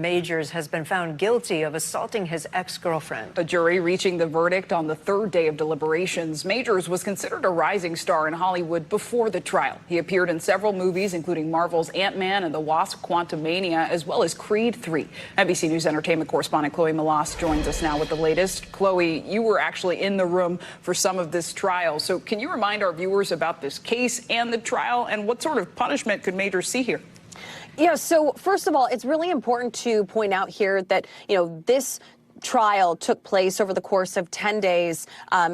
Majors has been found guilty of assaulting his ex-girlfriend. The jury reaching the verdict on the third day of deliberations. Majors was considered a rising star in Hollywood before the trial. He appeared in several movies, including Marvel's Ant-Man and the Wasp: Quantumania, as well as Creed 3. NBC News entertainment correspondent Chloe Melas joins us now with the latest. Chloe, you were actually in the room for some of this trial. So can you remind our viewers about this case and the trial, and what sort of punishment could Majors see here? Yeah, so first of all, it's really important to point out here that, this trial took place over the course of 10 days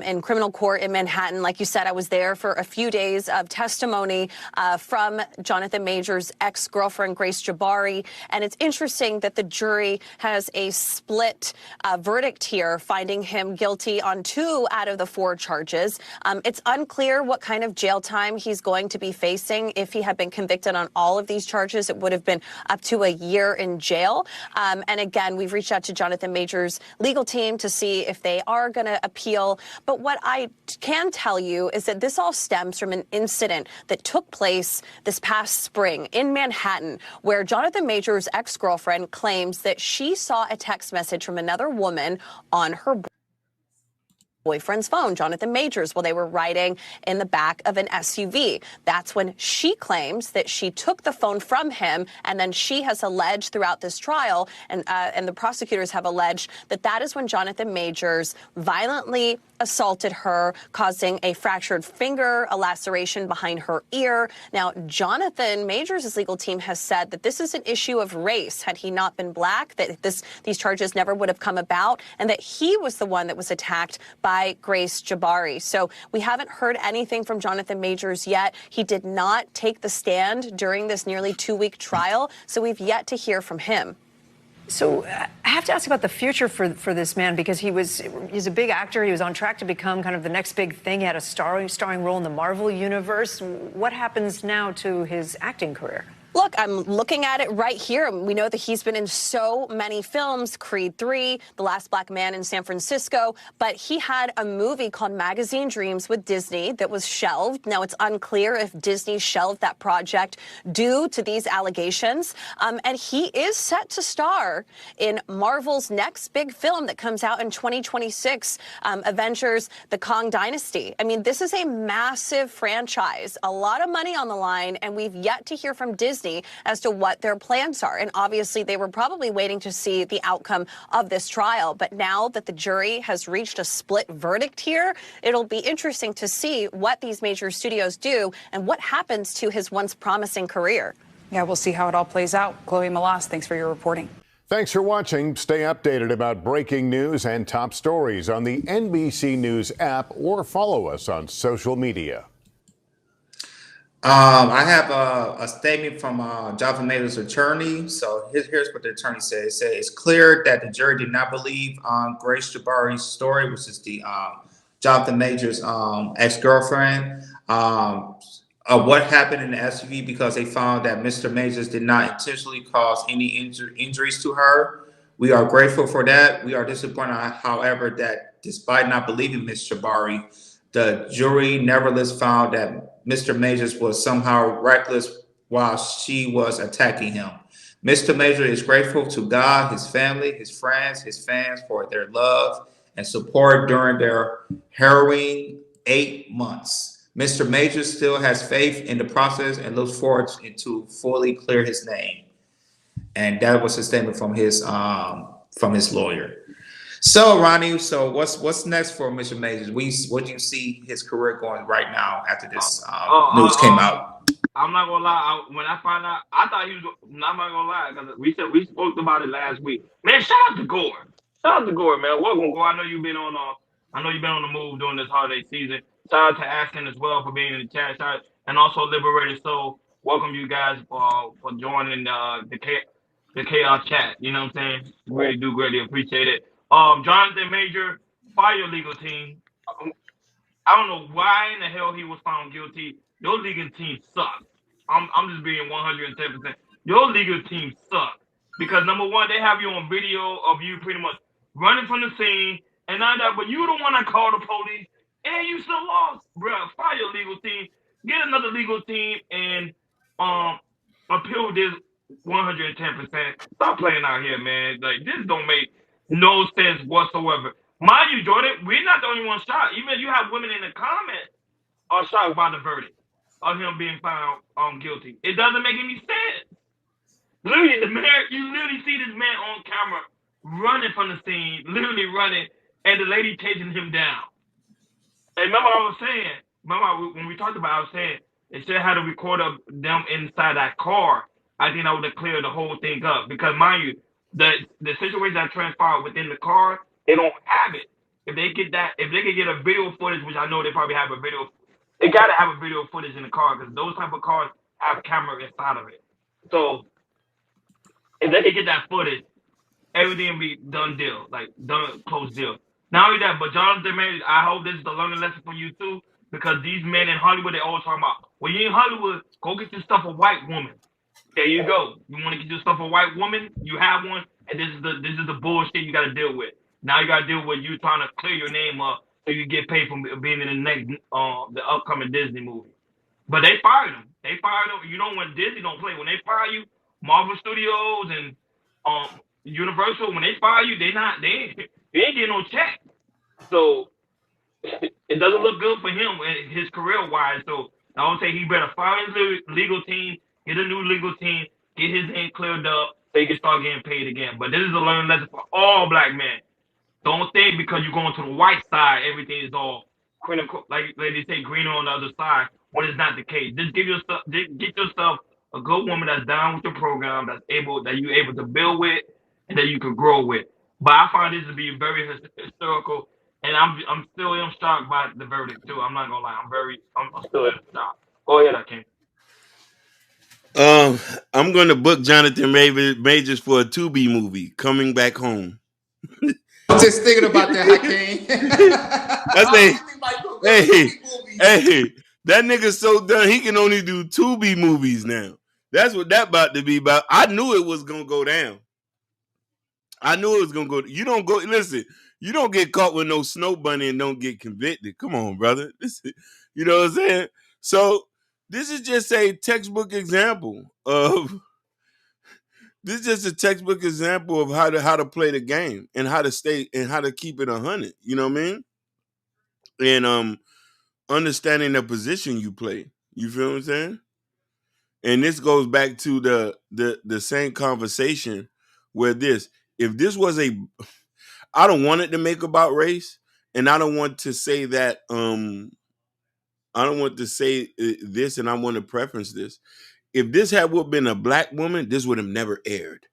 in criminal court in Manhattan. Like you said, I was there for a few days of testimony from Jonathan Majors' ex-girlfriend, Grace Jabbari. And it's interesting that the jury has a split verdict here, finding him guilty on 2 out of the 4 charges. It's unclear what kind of jail time he's going to be facing. If he had been convicted on all of these charges, it would have been up to a year in jail. And again, we've reached out to Jonathan Majors' legal team to see if they are going to appeal. But what I can tell you is that this all stems from an incident that took place this past spring in Manhattan, where Jonathan Majors' ex-girlfriend claims that she saw a text message from another woman on her boyfriend's phone, Jonathan Majors, while they were riding in the back of an SUV. That's when she claims that she took the phone from him, and then she has alleged throughout this trial, and the prosecutors have alleged that that is when Jonathan Majors violently assaulted her, causing a fractured finger, a laceration behind her ear. Now, Jonathan Majors' legal team has said that this is an issue of race. Had he not been black, that these charges never would have come about, and that he was the one that was attacked by Grace Jabbari. So we haven't heard anything from Jonathan Majors yet. He did not take the stand during this nearly 2-week trial, so we've yet to hear from him. So I have to ask about the future for this man, because he's a big actor. He was on track to become kind of the next big thing. He had a starring role in the Marvel universe. What happens now to his acting career? Look, I'm looking at it right here. We know that he's been in so many films, Creed 3, The Last Black Man in San Francisco, but he had a movie called Magazine Dreams with Disney that was shelved. Now, it's unclear if Disney shelved that project due to these allegations. And he is set to star in Marvel's next big film that comes out in 2026, Avengers: The Kang Dynasty. I mean, this is a massive franchise, a lot of money on the line, and we've yet to hear from Disney as to what their plans are. And obviously, they were probably waiting to see the outcome of this trial. But now that the jury has reached a split verdict here, it'll be interesting to see what these major studios do and what happens to his once promising career. Yeah, we'll see how it all plays out. Chloe Melas, thanks for your reporting. Thanks for watching. Stay updated about breaking news and top stories on the NBC News app, or follow us on social media. I have a statement from Jonathan Majors' attorney. So here's what the attorney said. It said it's clear that the jury did not believe Grace Jabbari's story, which is the Jonathan Majors' ex-girlfriend, of what happened in the SUV, because they found that Mr. Majors did not intentionally cause any injuries to her. We are grateful for that. We are disappointed, however, that despite not believing Ms. Jabbari, the jury nevertheless found that Mr. Majors was somehow reckless while she was attacking him. Mr. Majors is grateful to God, his family, his friends, his fans for their love and support during their harrowing 8 months. Mr. Majors still has faith in the process and looks forward to fully clear his name. And that was a statement from his lawyer. So, Ronnie, so what's next for Mr. Majors? What do you see his career going right now after this news came out? I'm not gonna lie. When I found out, I thought he was. I'm not gonna lie, because we spoke about it last week. Man, shout out to Gore. Shout out to Gore, man. Welcome, Gore. I know you've been on the move during this holiday season. Shout out to Askin as well for being in the chat. And also Liberated Soul. Welcome you guys for joining the chaos chat. You know what I'm saying? Really do greatly appreciate it. Jonathan Major, fire legal team. I don't know why in the hell he was found guilty. Your legal team sucks. I'm just being 110%. Your legal team sucks. Because number one, they have you on video of you pretty much running from the scene, and not that, but you the one that called the police, and you still lost, bruh. Fire your legal team. Get another legal team and appeal this 110%. Stop playing out here, man. Like, this don't make no sense whatsoever. Mind you, Jordan, we're not the only one shocked. Even you have women in the comments are shocked by the verdict of him being found guilty. It doesn't make any sense. Literally, you literally see this man on camera running from the scene, literally running, and the lady chasing him down. And remember I was saying, when we talked about it, I was saying, instead of had a record of them inside that car, I think I would have cleared the whole thing up. Because mind you, the situation that transpired within the car, they don't have it. If they could get a video footage, which I know they probably have a video, they gotta have a video footage in the car because those type of cars have camera inside of it. So if they could get that footage, everything will be done deal, like done close deal. Not only that, but Jonathan Majors, I hope this is a learning lesson for you too, because these men in Hollywood, they always talking about, when you're in Hollywood, go get your stuff a white woman. There you go. You want to get your stuff a white woman, you have one, and this is the bullshit you got to deal with. Now you got to deal with you trying to clear your name up so you get paid from being in the next the upcoming Disney movie. But they fired him. They fired him. You know when Disney don't play, when they fire you, Marvel Studios and Universal, when they fire you, you ain't getting no check. So it doesn't look good for him, his career wise. So I would say he better fire his legal team, get a new legal team, get his name cleared up so he can start getting paid again. But this is a learning lesson for all black men. Don't think because you're going to the white side, everything is all like they say, greener on the other side, when it's not the case. Just get yourself a good woman that's down with your program, that you're able to build with, and that you can grow with. But I find this to be very historical, and I'm still shocked by the verdict too. I'm not gonna lie, I'm still in shock. Go ahead, Akeem. I'm going to book Jonathan Majors for a Tubi movie, Coming Back Home. I'm just thinking about that, Hakeem. hey, that nigga's so done. He can only do Tubi movies now. That's what that about to be about. I knew it was gonna go down. I knew it was gonna go. You don't go. Listen, you don't get caught with no snow bunny and don't get convicted. Come on, brother. You know what I'm saying? So this is just a textbook example of. This is just a textbook example of how to play the game and how to stay and how to keep it 100. You know what I mean? And understanding the position you play. You feel what I'm saying? And this goes back to the same conversation where if this was I don't want it to make about race, and I don't want to say that I don't want to say this, and I want to preference this. If this had been a black woman, this would have never aired.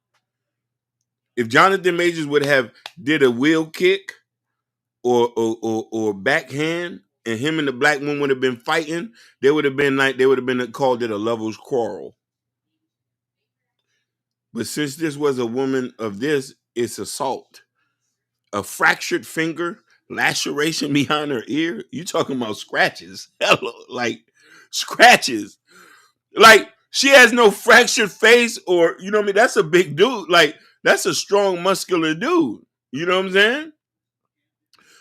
If Jonathan Majors would have did a wheel kick or backhand, and him and the black woman would have been fighting, they would have been called it a lovers quarrel. But since this was a woman of this, it's assault. A fractured finger, laceration behind her ear. You talking about scratches? Hello, like scratches. Like she has no fractured face, or you know what I mean? That's a big dude. Like that's a strong, muscular dude. You know what I'm saying?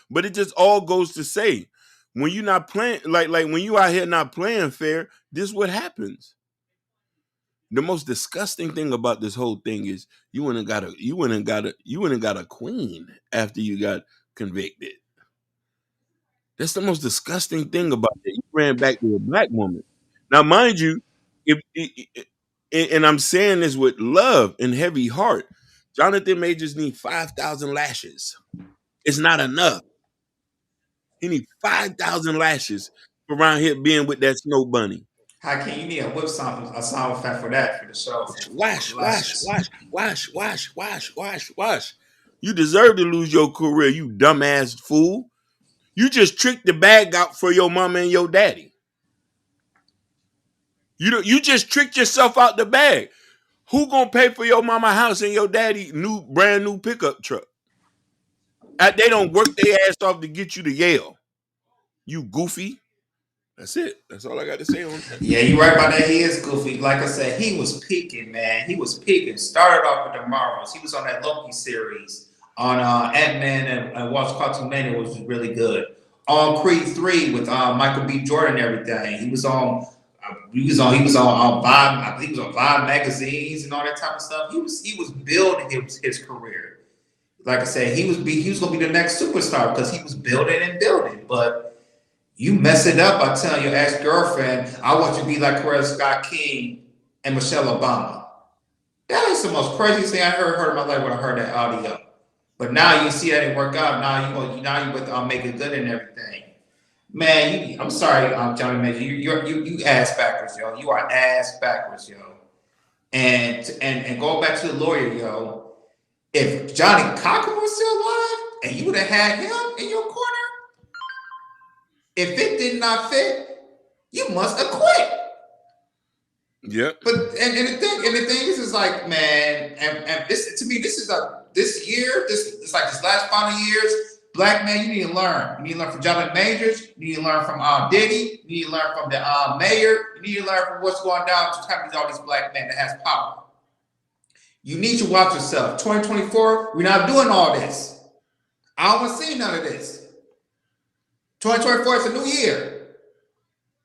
But it just all goes to say, when you're not playing, like when you out here not playing fair, this is what happens. The most disgusting thing about this whole thing is you went and got a queen after you got convicted. That's the most disgusting thing about it. You ran back to a black woman. Now, mind you, and I'm saying this with love and heavy heart, Jonathan Majors need 5,000 lashes. It's not enough. He needs 5,000 lashes for around here being with that snow bunny. Hakeem, you need a whip sound effect for that for the show. Wash. You deserve to lose your career, you dumbass fool. You just tricked the bag out for your mama and your daddy. You just tricked yourself out the bag. Who gonna pay for your mama house and your daddy brand new pickup truck? They don't work their ass off to get you to Yale. You goofy. That's it. That's all I got to say on that. Yeah, you're right about that. He is goofy. Like I said, he was peaking, man. He was peaking. Started off with the Marvels. He was on that Loki series on Ant-Man and Quantumania, which was really good. On Creed 3 with Michael B. Jordan and everything. He was on he was on Vibe. I think he was on Vibe magazines and all that type of stuff. He was building his career. Like I said, he was gonna be the next superstar because he was building and building. But you mess it up by telling your ex-girlfriend, "I want you to be like Coretta Scott King and Michelle Obama." That is the most craziest thing I heard in my life when I heard that audio. But now you see that it work out. Now you with make it good and everything. Man, I'm sorry, Johnny Major. You ass backwards, yo. You are ass backwards, yo. And go back to the lawyer, yo. If Johnny Cochran was still alive and you would have had him in your corner, if it did not fit, you must have quit. Yep. But and the thing is like, man, and this to me, this last final years, black man, you need to learn. You need to learn from Jonathan Majors. You need to learn from Diddy. You need to learn from the mayor. You need to learn from what's going down to happening to all these black men that has power. You need to watch yourself. 2024, we're not doing all this. I don't want to see none of this. 2024 is a new year.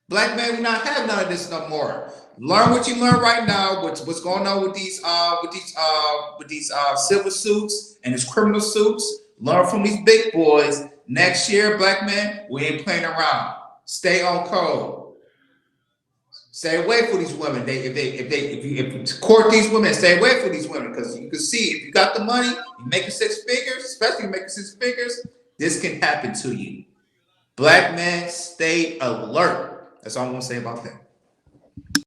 Black man, we not have none of this no more. Learn what you learn right now. What's going on with these civil suits and these criminal suits. Learn from these big boys. Next year, black man, we ain't playing around. Stay on code. Stay away from these women. If you court these women, stay away from these women because you can see if you got the money, you making 6 figures, especially you making 6 figures, this can happen to you. Black men, stay alert. That's all I'm gonna say about that.